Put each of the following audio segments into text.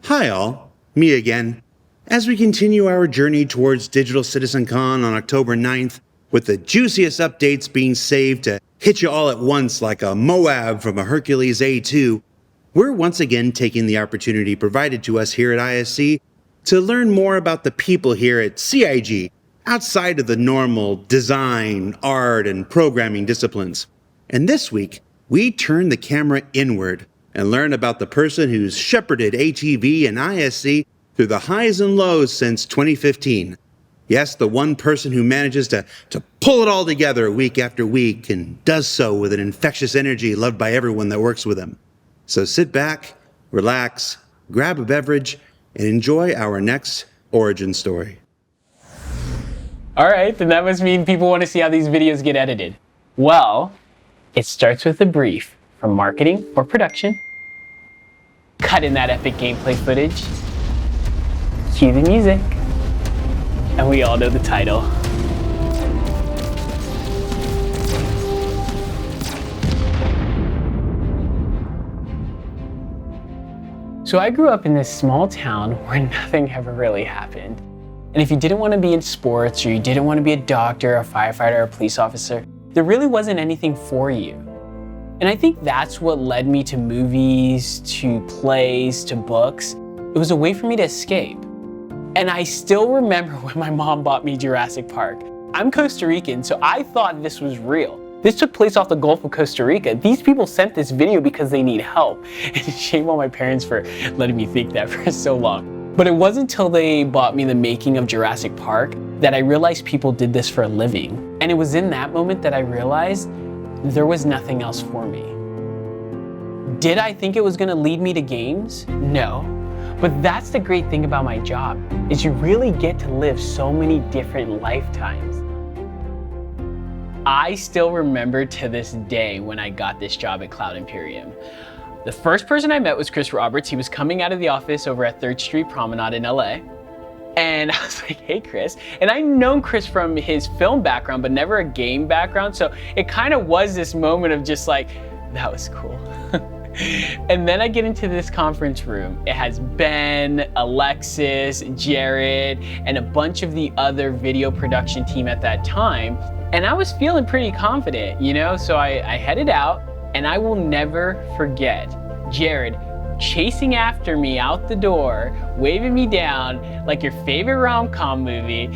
Hi all, me again. As we continue our journey towards Digital Citizencon on October 9th, with the juiciest updates being saved to hit you all at once like a Moab from a Hercules A2, we're once again taking the opportunity provided to us here at ISC to learn more about the people here at CIG, outside of the normal design, art, and programming disciplines. And this week, we turn the camera inward and learn about the person who's shepherded ATV and ISC through the highs and lows since 2015. Yes, the one person who manages to pull it all together week after week and does so with an infectious energy loved by everyone that works with him. So sit back, relax, grab a beverage, and enjoy our next origin story. All right, then that must mean people want to see how these videos get edited. Well, it starts with a brief from marketing or production. Cut in that epic gameplay footage. Cue the music. And we all know the title. So I grew up in this small town where nothing ever really happened. And if you didn't want to be in sports, or you didn't want to be a doctor, a firefighter, or a police officer, there really wasn't anything for you. And I think that's what led me to movies, to plays, to books. It was a way for me to escape. And I still remember when my mom bought me Jurassic Park. I'm Costa Rican, so I thought this was real. This took place off the Gulf of Costa Rica. These people sent this video because they need help. And shame on my parents for letting me think that for so long. But it wasn't until they bought me the making of Jurassic Park that I realized people did this for a living. And it was in that moment that I realized there was nothing else for me. Did I think it was gonna lead me to games? No. But that's the great thing about my job, is you really get to live so many different lifetimes. I still remember to this day when I got this job at Cloud Imperium. The first person I met was Chris Roberts. He was coming out of the office over at 3rd Street Promenade in LA. And I was like, hey, Chris. And I'd known Chris from his film background, but never a game background. So it kind of was this moment of just like, that was cool. And then I get into this conference room. It has Ben, Alexis, Jared, and a bunch of the other video production team at that time. And I was feeling pretty confident, you know? So I headed out, and I will never forget Jared chasing after me out the door, waving me down like your favorite rom-com movie.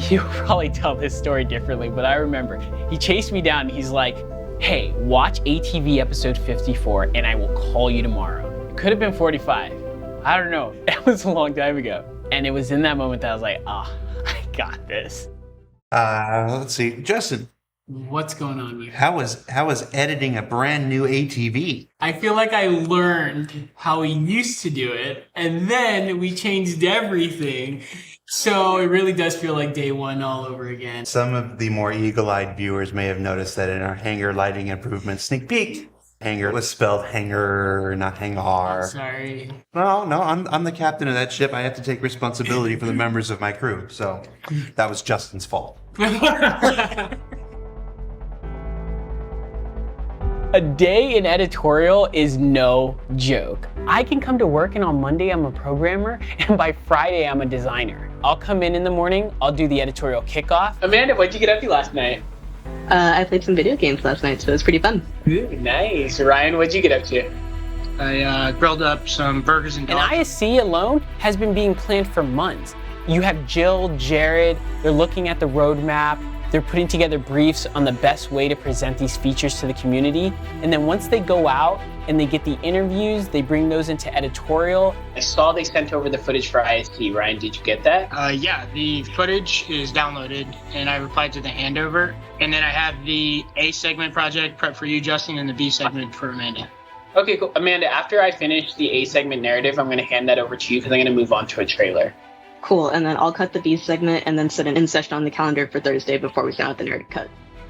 You'll probably tell this story differently, but I remember he chased me down and he's like, hey, watch ATV episode 54 and I will call you tomorrow. It could have been 45. I don't know. It was a long time ago. And it was in that moment that I was like, I got this. Let's see. Justin. What's going on here? How was editing a brand new ATV? I feel like I learned how we used to do it, and then we changed everything. So it really does feel like day one all over again. Some of the more eagle-eyed viewers may have noticed that in our hangar lighting improvements sneak peek, hangar was spelled hanger, not hangar. Sorry. No, I'm the captain of that ship. I have to take responsibility for the members of my crew. So that was Justin's fault. A day in editorial is no joke. I can come to work and on Monday I'm a programmer, and by Friday I'm a designer. I'll come in the morning, I'll do the editorial kickoff. Amanda, what'd you get up to last night? I played some video games last night, so it was pretty fun. Ooh, nice. Ryan, what'd you get up to? I grilled up some burgers and dogs. And ISC alone has been being planned for months. You have Jill, Jared, they're looking at the roadmap. They're putting together briefs on the best way to present these features to the community. And then once they go out and they get the interviews, they bring those into editorial. I saw they sent over the footage for ISC. Ryan, did you get that? Yeah, the footage is downloaded and I replied to the handover. And then I have the A segment project prep for you, Justin, and the B segment for Amanda. Okay, cool. Amanda, after I finish the A segment narrative, I'm gonna hand that over to you because I'm gonna move on to a trailer. Cool, and then I'll cut the B segment and then set an in-session on the calendar for Thursday before we send out the narrative cut.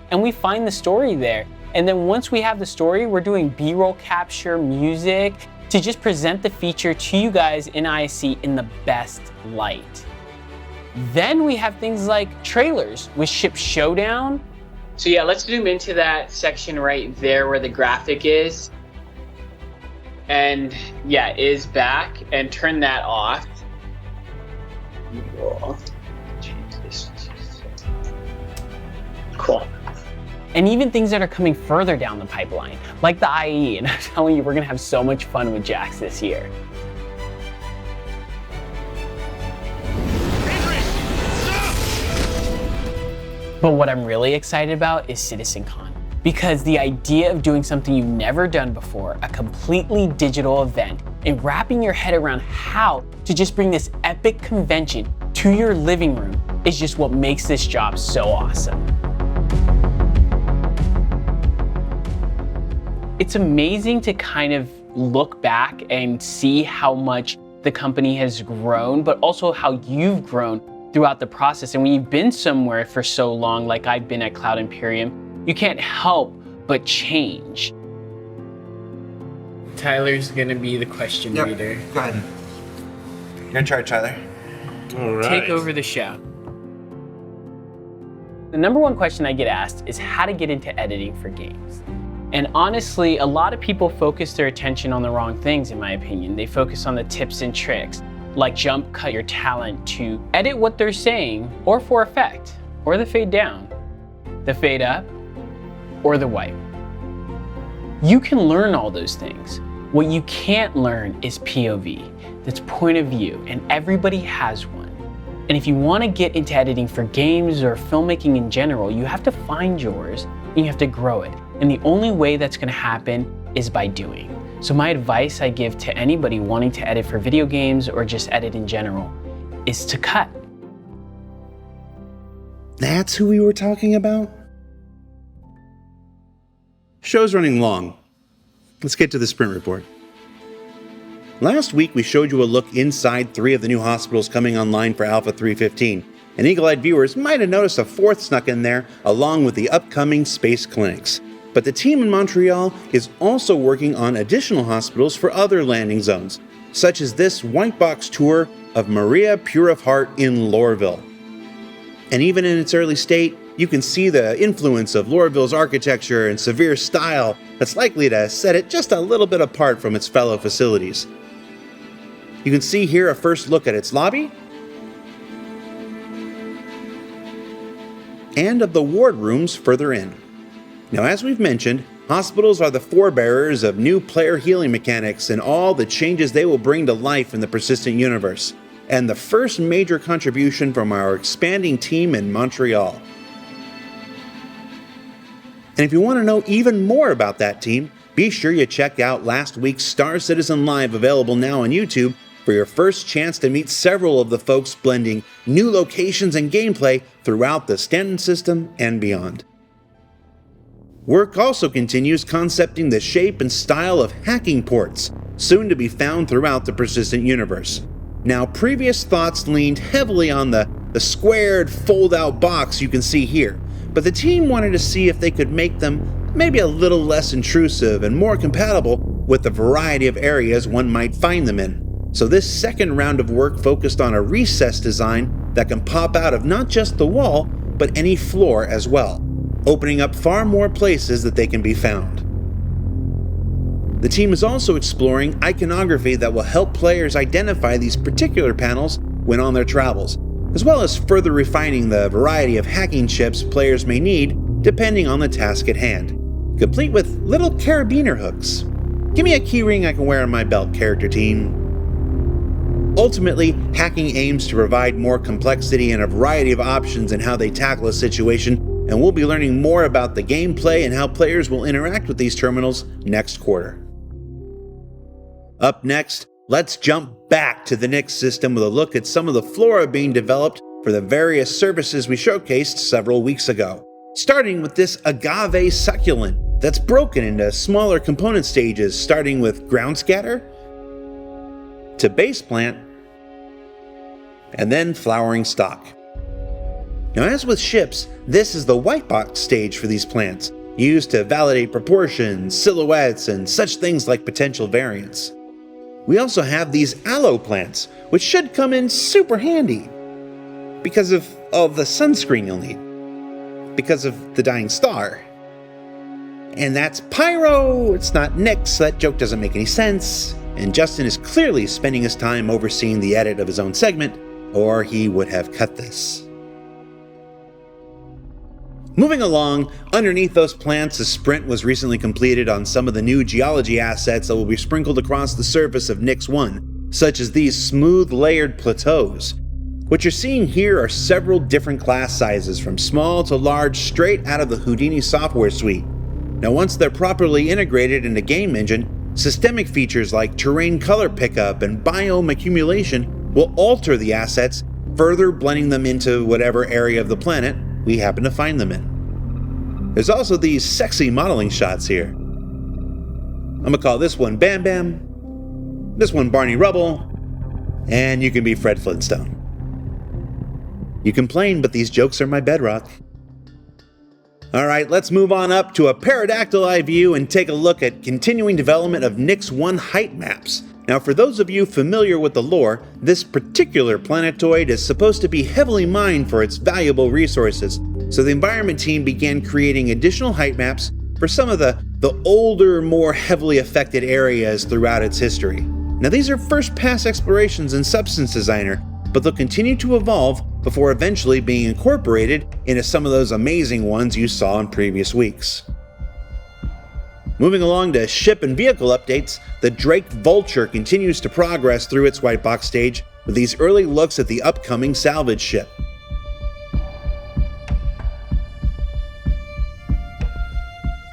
And we find the story there. And then once we have the story, we're doing B-roll capture, music, to just present the feature to you guys in ISC in the best light. Then we have things like trailers with Ship Showdown. So yeah, let's zoom into that section right there where the graphic is. and yeah, is back, and turn that off. We'll change this. Cool. And even things that are coming further down the pipeline, like the IE, and I'm telling you, we're gonna have so much fun with Jax this year. But what I'm really excited about is Citizencon. Because the idea of doing something you've never done before, a completely digital event, and wrapping your head around how to just bring this epic convention to your living room is just what makes this job so awesome. It's amazing to kind of look back and see how much the company has grown, but also how you've grown throughout the process. And when you've been somewhere for so long, like I've been at Cloud Imperium, you can't help but change. Tyler's gonna be the question reader. Go ahead. You're in charge, Tyler. All right. Take over the show. The number one question I get asked is how to get into editing for games. And honestly, a lot of people focus their attention on the wrong things, in my opinion. They focus on the tips and tricks, like jump cut your talent to edit what they're saying, or for effect, or the fade down, the fade up, or the wipe. You can learn all those things. What you can't learn is POV, that's point of view, and everybody has one. And if you want to get into editing for games or filmmaking in general, you have to find yours and you have to grow it. And the only way that's going to happen is by doing. So my advice I give to anybody wanting to edit for video games or just edit in general is to cut. That's who we were talking about? Show's running long. Let's get to the sprint report. Last week, we showed you a look inside 3 of the new hospitals coming online for Alpha 315, and eagle-eyed viewers might have noticed a 4th snuck in there along with the upcoming space clinics. But the team in Montreal is also working on additional hospitals for other landing zones, such as this white box tour of Maria Pure of Heart in Lorville. And even in its early state, you can see the influence of Lorville's architecture and severe style that's likely to set it just a little bit apart from its fellow facilities. You can see here a first look at its lobby and of the ward rooms further in. Now, as we've mentioned, hospitals are the forebearers of new player healing mechanics and all the changes they will bring to life in the persistent universe, and the first major contribution from our expanding team in Montreal. And if you want to know even more about that team, be sure you check out last week's Star Citizen Live, available now on YouTube, for your first chance to meet several of the folks blending new locations and gameplay throughout the Stanton system and beyond. Work also continues concepting the shape and style of hacking ports, soon to be found throughout the persistent universe. Now, previous thoughts leaned heavily on the squared fold-out box you can see here, but the team wanted to see if they could make them maybe a little less intrusive and more compatible with the variety of areas one might find them in. So this second round of work focused on a recess design that can pop out of not just the wall, but any floor as well, opening up far more places that they can be found. The team is also exploring iconography that will help players identify these particular panels when on their travels, as well as further refining the variety of hacking chips players may need depending on the task at hand, complete with little carabiner hooks. Give me a keyring I can wear on my belt, character team. Ultimately, hacking aims to provide more complexity and a variety of options in how they tackle a situation, and we'll be learning more about the gameplay and how players will interact with these terminals next quarter. Up next, let's jump back to the Nyx system with a look at some of the flora being developed for the various services we showcased several weeks ago. Starting with this Agave Succulent that's broken into smaller component stages, starting with ground scatter to base plant and then flowering stalk. Now, as with ships, this is the white box stage for these plants, used to validate proportions, silhouettes, and such things like potential variants. We also have these aloe plants, which should come in super handy because of all the sunscreen you'll need, because of the dying star, And that's Pyro! It's not Nyx, that joke doesn't make any sense. And Justin is clearly spending his time overseeing the edit of his own segment, or he would have cut this. Moving along, underneath those plants, a sprint was recently completed on some of the new geology assets that will be sprinkled across the surface of Nyx 1, such as these smooth layered plateaus. What you're seeing here are several different class sizes, from small to large, straight out of the Houdini software suite. Now, once they're properly integrated into game engine, systemic features like terrain color pickup and biome accumulation will alter the assets, further blending them into whatever area of the planet we happen to find them in. There's also these sexy modeling shots here. I'm gonna call this one Bam Bam, this one Barney Rubble, and you can be Fred Flintstone. You complain, but these jokes are my bedrock. Alright, let's move on up to a pterodactyl eye view and take a look at continuing development of Nyx 1 height maps. Now, for those of you familiar with the lore, this particular planetoid is supposed to be heavily mined for its valuable resources, so the environment team began creating additional height maps for some of the older, more heavily affected areas throughout its history. Now, these are first pass explorations in Substance Designer, but they'll continue to evolve before eventually being incorporated into some of those amazing ones you saw in previous weeks. Moving along to ship and vehicle updates, the Drake Vulture continues to progress through its white box stage with these early looks at the upcoming salvage ship.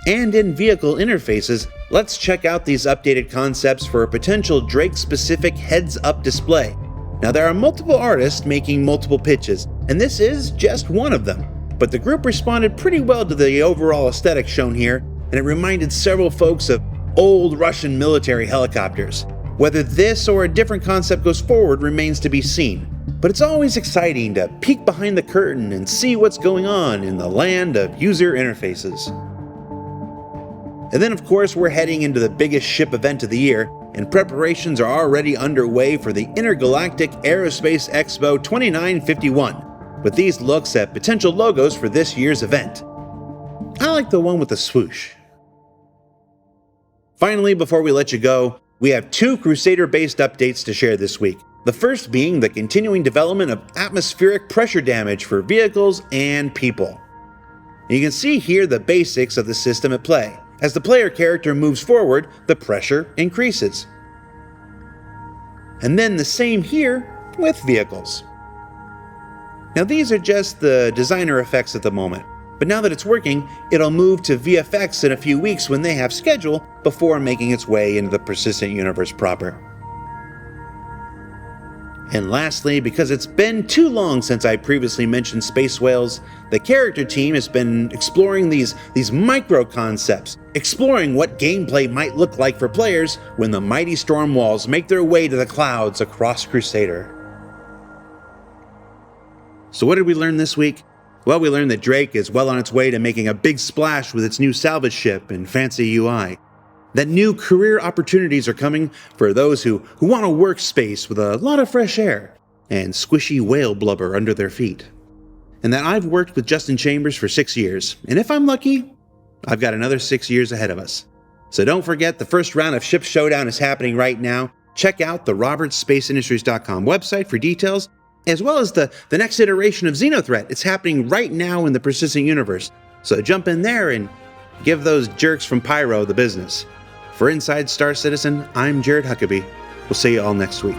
And in vehicle interfaces, let's check out these updated concepts for a potential Drake-specific heads-up display. Now, there are multiple artists making multiple pitches, and this is just one of them, but the group responded pretty well to the overall aesthetic shown here, and it reminded several folks of old Russian military helicopters. Whether this or a different concept goes forward remains to be seen, but it's always exciting to peek behind the curtain and see what's going on in the land of user interfaces. And then, of course, we're heading into the biggest ship event of the year, and preparations are already underway for the Intergalactic Aerospace Expo 2951, with these looks at potential logos for this year's event. I like the one with the swoosh. Finally, before we let you go, we have 2 Crusader-based updates to share this week. The first being the continuing development of atmospheric pressure damage for vehicles and people. You can see here the basics of the system at play. As the player character moves forward, the pressure increases. And then the same here with vehicles. Now, these are just the designer effects at the moment, but now that it's working, it'll move to VFX in a few weeks when they have schedule before making its way into the persistent universe proper. And lastly, because it's been too long since I previously mentioned space whales, the character team has been exploring these micro concepts, exploring what gameplay might look like for players when the mighty storm walls make their way to the clouds across Crusader. So what did we learn this week? Well, we learned that Drake is well on its way to making a big splash with its new salvage ship and fancy UI. That new career opportunities are coming for those who want to work space with a lot of fresh air and squishy whale blubber under their feet. And that I've worked with Justin Chambers for 6 years, and if I'm lucky, I've got another 6 years ahead of us. So don't forget, the first round of Ship Showdown is happening right now. Check out the robertsspaceindustries.com website for details, as well as the next iteration of Xenothreat. It's happening right now in the persistent universe. So jump in there and give those jerks from Pyro the business. For Inside Star Citizen, I'm Jared Huckabee. We'll see you all next week.